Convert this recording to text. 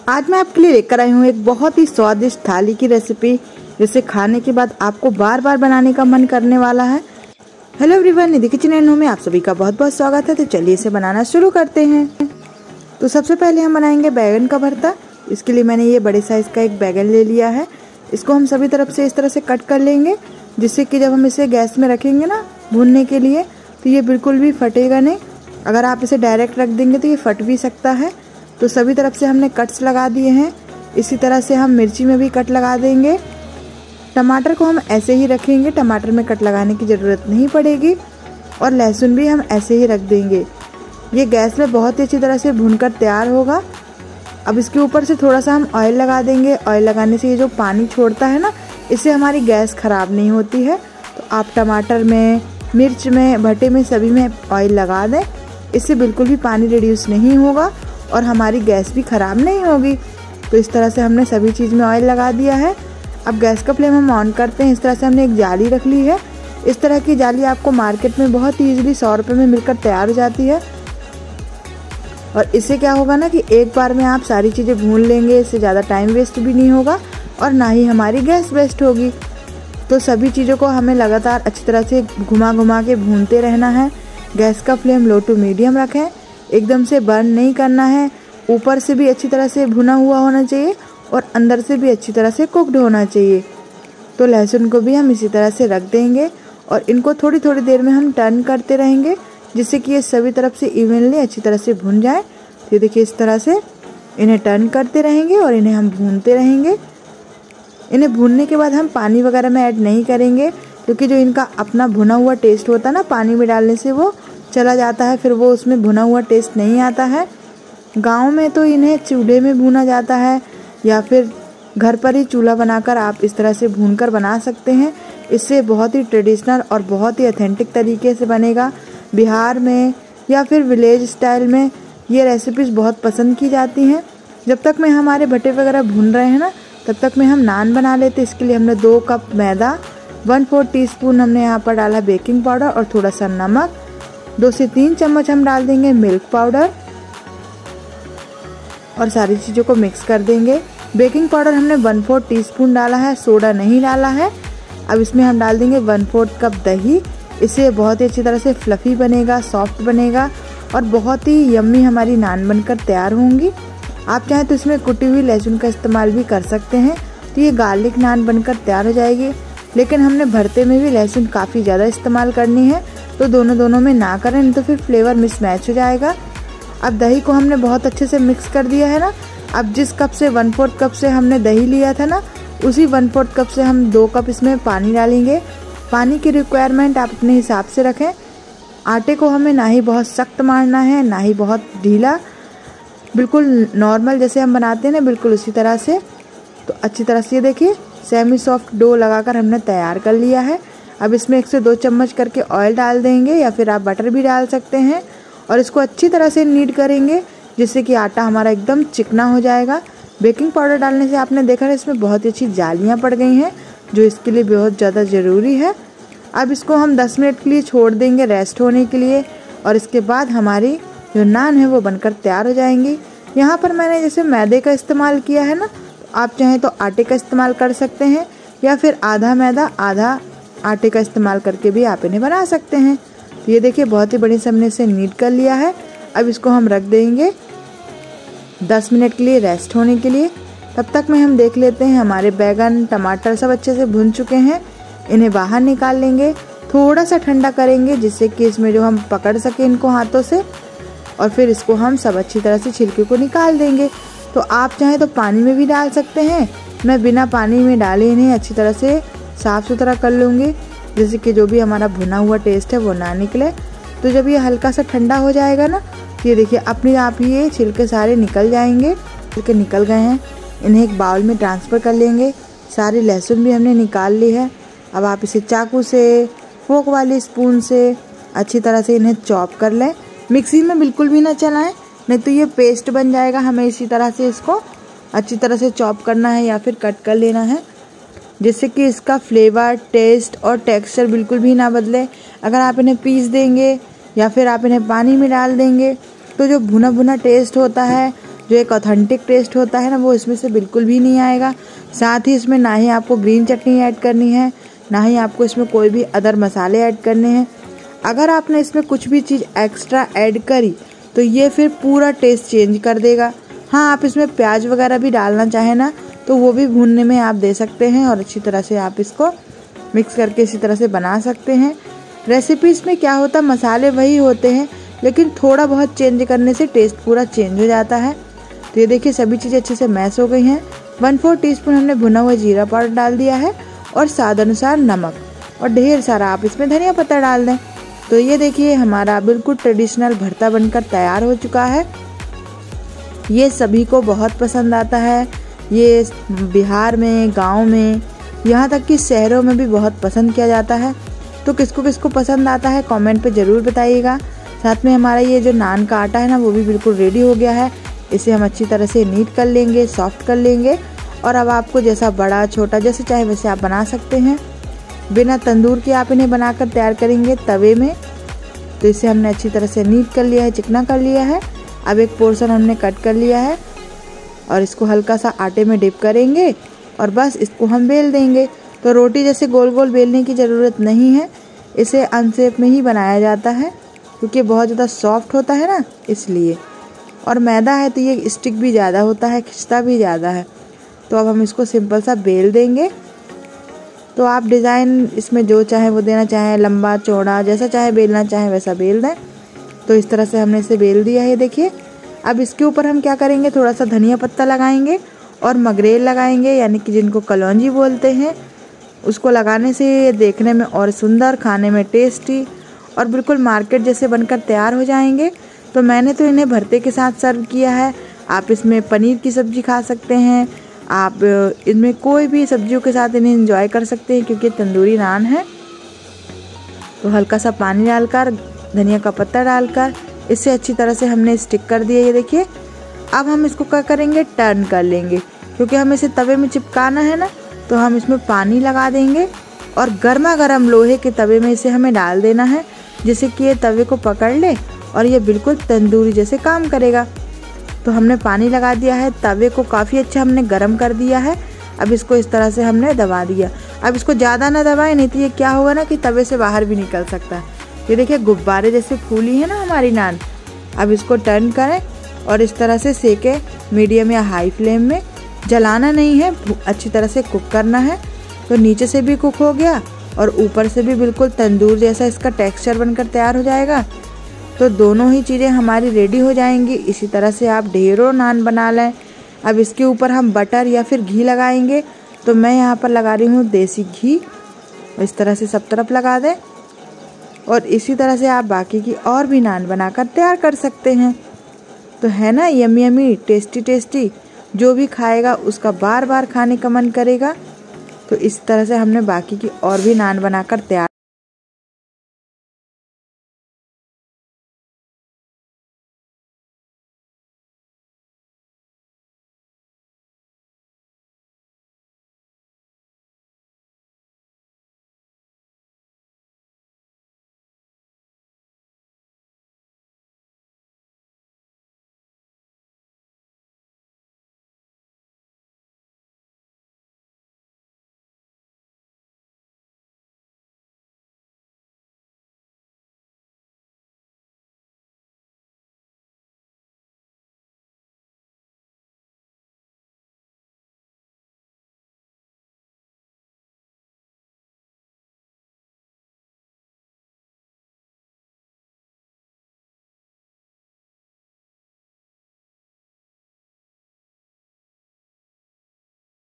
आज मैं आपके लिए लेकर आई हूँ एक बहुत ही स्वादिष्ट थाली की रेसिपी, जिसे खाने के बाद आपको बार बार बनाने का मन करने वाला है। Hello everyone, Nidhi kitchen and home में आप सभी का बहुत बहुत स्वागत है। तो चलिए इसे बनाना शुरू करते हैं। तो सबसे पहले हम बनाएंगे बैगन का भरता। इसके लिए मैंने ये बड़े साइज का एक बैगन ले लिया है। इसको हम सभी तरफ से इस तरह से कट कर लेंगे, जिससे कि जब हम इसे गैस में रखेंगे ना भूनने के लिए, तो ये बिल्कुल भी फटेगा नहीं। अगर आप इसे डायरेक्ट रख देंगे तो ये फट भी सकता है। तो सभी तरफ से हमने कट्स लगा दिए हैं। इसी तरह से हम मिर्ची में भी कट लगा देंगे। टमाटर को हम ऐसे ही रखेंगे, टमाटर में कट लगाने की ज़रूरत नहीं पड़ेगी। और लहसुन भी हम ऐसे ही रख देंगे। ये गैस में बहुत ही अच्छी तरह से भूनकर तैयार होगा। अब इसके ऊपर से थोड़ा सा हम ऑयल लगा देंगे। ऑयल लगाने से ये जो पानी छोड़ता है ना, इससे हमारी गैस ख़राब नहीं होती है। तो आप टमाटर में, मिर्च में, भट्टे में, सभी में ऑयल लगा दें। इससे बिल्कुल भी पानी रिड्यूस नहीं होगा और हमारी गैस भी ख़राब नहीं होगी। तो इस तरह से हमने सभी चीज़ में ऑयल लगा दिया है। अब गैस का फ्लेम हम ऑन करते हैं। इस तरह से हमने एक जाली रख ली है। इस तरह की जाली आपको मार्केट में बहुत ही ईजिली 100 रुपये में मिलकर तैयार हो जाती है। और इससे क्या होगा ना कि एक बार में आप सारी चीज़ें भून लेंगे। इससे ज़्यादा टाइम वेस्ट भी नहीं होगा और ना ही हमारी गैस वेस्ट होगी। तो सभी चीज़ों को हमें लगातार अच्छी तरह से घुमा घुमा के भूनते रहना है। गैस का फ्लेम लो टू मीडियम रखें। एकदम से बर्न नहीं करना है। ऊपर से भी अच्छी तरह से भुना हुआ होना चाहिए और अंदर से भी अच्छी तरह से कुक्ड होना चाहिए। तो लहसुन को भी हम इसी तरह से रख देंगे और इनको थोड़ी थोड़ी देर में हम टर्न करते रहेंगे, जिससे कि ये सभी तरफ से इवनली अच्छी तरह से भुन जाए। तो देखिए इस तरह से इन्हें टर्न करते रहेंगे और इन्हें हम भूनते रहेंगे। इन्हें भूनने के बाद हम पानी वगैरह में ऐड नहीं करेंगे, क्योंकि जो इनका अपना भुना हुआ टेस्ट होता है ना, पानी में डालने से वो चला जाता है, फिर वो उसमें भुना हुआ टेस्ट नहीं आता है। गांव में तो इन्हें चूल्हे में भूना जाता है या फिर घर पर ही चूल्हा बनाकर आप इस तरह से भूनकर बना सकते हैं। इससे बहुत ही ट्रेडिशनल और बहुत ही ऑथेंटिक तरीके से बनेगा। बिहार में या फिर विलेज स्टाइल में ये रेसिपीज़ बहुत पसंद की जाती हैं। जब तक में हमारे भट्टे वगैरह भून रहे हैं ना, तब तक में हम नान बना लेते। इसके लिए हमने 2 कप मैदा, 1/4 टीस्पून हमने यहाँ पर डाला बेकिंग पाउडर और थोड़ा सा नमक, 2 से 3 चम्मच हम डाल देंगे मिल्क पाउडर और सारी चीज़ों को मिक्स कर देंगे। बेकिंग पाउडर हमने 1/4 टीस्पून डाला है, सोडा नहीं डाला है। अब इसमें हम डाल देंगे 1/4 कप दही। इससे बहुत ही अच्छी तरह से फ्लफ़ी बनेगा, सॉफ्ट बनेगा और बहुत ही यम्मी हमारी नान बनकर तैयार होंगी। आप चाहें तो इसमें कुटी हुई लहसुन का इस्तेमाल भी कर सकते हैं, तो ये गार्लिक नान बनकर तैयार हो जाएगी। लेकिन हमने भरते में भी लहसुन काफ़ी ज़्यादा इस्तेमाल करनी है, तो दोनों में ना करें, नहीं तो फिर फ्लेवर मिसमैच हो जाएगा। अब दही को हमने बहुत अच्छे से मिक्स कर दिया है ना। अब जिस कप से 1/4 कप से हमने दही लिया था ना, उसी 1/4 कप से हम 2 कप इसमें पानी डालेंगे। पानी की रिक्वायरमेंट आप अपने हिसाब से रखें। आटे को हमें ना ही बहुत सख्त मारना है, ना ही बहुत ढीला, बिल्कुल नॉर्मल जैसे हम बनाते हैं ना, बिल्कुल उसी तरह से। तो अच्छी तरह से ये देखिए सेमी सॉफ्ट डो लगाकर हमने तैयार कर लिया है। अब इसमें 1 से 2 चम्मच करके ऑयल डाल देंगे या फिर आप बटर भी डाल सकते हैं और इसको अच्छी तरह से नीड करेंगे, जिससे कि आटा हमारा एकदम चिकना हो जाएगा। बेकिंग पाउडर डालने से आपने देखा है इसमें बहुत ही अच्छी जालियाँ पड़ गई हैं, जो इसके लिए बहुत ज़्यादा ज़रूरी है। अब इसको हम 10 मिनट के लिए छोड़ देंगे रेस्ट होने के लिए और इसके बाद हमारी जो नान है वो बनकर तैयार हो जाएंगी। यहाँ पर मैंने जैसे मैदे का इस्तेमाल किया है ना, तो आप चाहें तो आटे का इस्तेमाल कर सकते हैं या फिर आधा मैदा आधा आटे का इस्तेमाल करके भी आप इन्हें बना सकते हैं। तो ये देखिए बहुत ही बढ़िया से हमने इसे नीट कर लिया है। अब इसको हम रख देंगे 10 मिनट के लिए रेस्ट होने के लिए। तब तक में हम देख लेते हैं हमारे बैगन, टमाटर सब अच्छे से भुन चुके हैं। इन्हें बाहर निकाल लेंगे, थोड़ा सा ठंडा करेंगे, जिससे कि इसमें जो हम पकड़ सके इनको हाथों से, और फिर इसको हम सब अच्छी तरह से छिलके को निकाल देंगे। तो आप चाहें तो पानी में भी डाल सकते हैं। मैं बिना पानी में डाले इन्हें अच्छी तरह से साफ़ सुथरा कर लूँगी, जैसे कि जो भी हमारा भुना हुआ टेस्ट है वो ना निकले। तो जब ये हल्का सा ठंडा हो जाएगा ना, तो ये देखिए अपने आप ही ये छिलके सारे निकल जाएंगे। छिलके निकल गए हैं, इन्हें एक बाउल में ट्रांसफ़र कर लेंगे। सारी लहसुन भी हमने निकाल ली है। अब आप इसे चाकू से, फोक वाली स्पून से अच्छी तरह से इन्हें चॉप कर लें। मिक्सी में बिल्कुल भी ना चलाएं, नहीं तो ये पेस्ट बन जाएगा। हमें इसी तरह से इसको अच्छी तरह से चॉप करना है या फिर कट कर लेना है, जिससे कि इसका फ्लेवर, टेस्ट और टेक्सचर बिल्कुल भी ना बदले। अगर आप इन्हें पीस देंगे या फिर आप इन्हें पानी में डाल देंगे, तो जो भुना भुना टेस्ट होता है जो एक ऑथेंटिक टेस्ट होता है ना, वो इसमें से बिल्कुल भी नहीं आएगा। साथ ही इसमें ना ही आपको ग्रीन चटनी ऐड करनी है, ना ही आपको इसमें कोई भी अदर मसाले ऐड करने हैं। अगर आपने इसमें कुछ भी चीज़ एक्स्ट्रा ऐड करी तो ये फिर पूरा टेस्ट चेंज कर देगा। हाँ, आप इसमें प्याज वगैरह भी डालना चाहें ना तो वो भी भूनने में आप दे सकते हैं और अच्छी तरह से आप इसको मिक्स करके इसी तरह से बना सकते हैं। रेसिपीज़ में क्या होता है, मसाले वही होते हैं लेकिन थोड़ा बहुत चेंज करने से टेस्ट पूरा चेंज हो जाता है। तो ये देखिए सभी चीज़ें अच्छे से मैश हो गई हैं। 1/4 टीस्पून हमने भुना हुआ जीरा पाउडर डाल दिया है और स्वाद अनुसार नमक, और ढेर सारा आप इसमें धनिया पत्ता डाल दें। तो ये देखिए हमारा बिल्कुल ट्रेडिशनल भरता बनकर तैयार हो चुका है। ये सभी को बहुत पसंद आता है। ये बिहार में, गांव में, यहाँ तक कि शहरों में भी बहुत पसंद किया जाता है। तो किसको किसको पसंद आता है कमेंट पे ज़रूर बताइएगा। साथ में हमारा ये जो नान का आटा है ना, वो भी बिल्कुल रेडी हो गया है। इसे हम अच्छी तरह से नीट कर लेंगे, सॉफ्ट कर लेंगे, और अब आपको जैसा बड़ा छोटा जैसे चाहे वैसे आप बना सकते हैं। बिना तंदूर के आप इन्हें बनाकर तैयार करेंगे तवे में। तो इसे हमने अच्छी तरह से नीट कर लिया है, चिकना कर लिया है। अब एक पोर्शन हमने कट कर लिया है और इसको हल्का सा आटे में डिप करेंगे और बस इसको हम बेल देंगे। तो रोटी जैसे गोल गोल बेलने की ज़रूरत नहीं है, इसे अनशेप में ही बनाया जाता है क्योंकि बहुत ज़्यादा सॉफ्ट होता है ना, इसलिए। और मैदा है तो ये स्टिक भी ज़्यादा होता है, खिंचता भी ज़्यादा है। तो अब हम इसको सिंपल सा बेल देंगे। तो आप डिज़ाइन इसमें जो चाहे वो देना चाहें, लंबा चौड़ा जैसा चाहे बेलना चाहें वैसा बेल दें। तो इस तरह से हमने इसे बेल दिया है, देखिए। अब इसके ऊपर हम क्या करेंगे, थोड़ा सा धनिया पत्ता लगाएंगे और मगरेल लगाएंगे, यानी कि जिनको कलौंजी बोलते हैं। उसको लगाने से ये देखने में और सुंदर, खाने में टेस्टी और बिल्कुल मार्केट जैसे बनकर तैयार हो जाएंगे। तो मैंने तो इन्हें भरते के साथ सर्व किया है। आप इसमें पनीर की सब्ज़ी खा सकते हैं, आप इनमें कोई भी सब्जियों के साथ इन्हें एंजॉय कर सकते हैं क्योंकि तंदूरी नान है। तो हल्का सा पानी डालकर, धनिया का पत्ता डालकर इसे अच्छी तरह से हमने स्टिक कर दिया, ये देखिए। अब हम इसको क्या करेंगे, टर्न कर लेंगे क्योंकि हमें इसे तवे में चिपकाना है ना। तो हम इसमें पानी लगा देंगे और गर्मा गर्म लोहे के तवे में इसे हमें डाल देना है, जिससे कि ये तवे को पकड़ ले और ये बिल्कुल तंदूरी जैसे काम करेगा। तो हमने पानी लगा दिया है, तवे को काफ़ी अच्छा हमने गर्म कर दिया है। अब इसको इस तरह से हमने दबा दिया। अब इसको ज़्यादा ना दबाएं, नहीं तो ये क्या होगा ना कि तवे से बाहर भी निकल सकता है। ये देखिए गुब्बारे जैसे फूली है ना हमारी नान। अब इसको टर्न करें और इस तरह से सेकें, मीडियम या हाई फ्लेम में। जलाना नहीं है, अच्छी तरह से कुक करना है। तो नीचे से भी कुक हो गया और ऊपर से भी बिल्कुल तंदूर जैसा इसका टेक्सचर बनकर तैयार हो जाएगा। तो दोनों ही चीज़ें हमारी रेडी हो जाएंगी। इसी तरह से आप ढेरों नान बना लें। अब इसके ऊपर हम बटर या फिर घी लगाएंगे। तो मैं यहाँ पर लगा रही हूँ देसी घी। इस तरह से सब तरफ लगा दें और इसी तरह से आप बाकी की और भी नान बनाकर तैयार कर सकते हैं। तो है ना यमी यमी, टेस्टी टेस्टी, जो भी खाएगा उसका बार बार खाने का मन करेगा। तो इस तरह से हमने बाकी की और भी नान बनाकर तैयार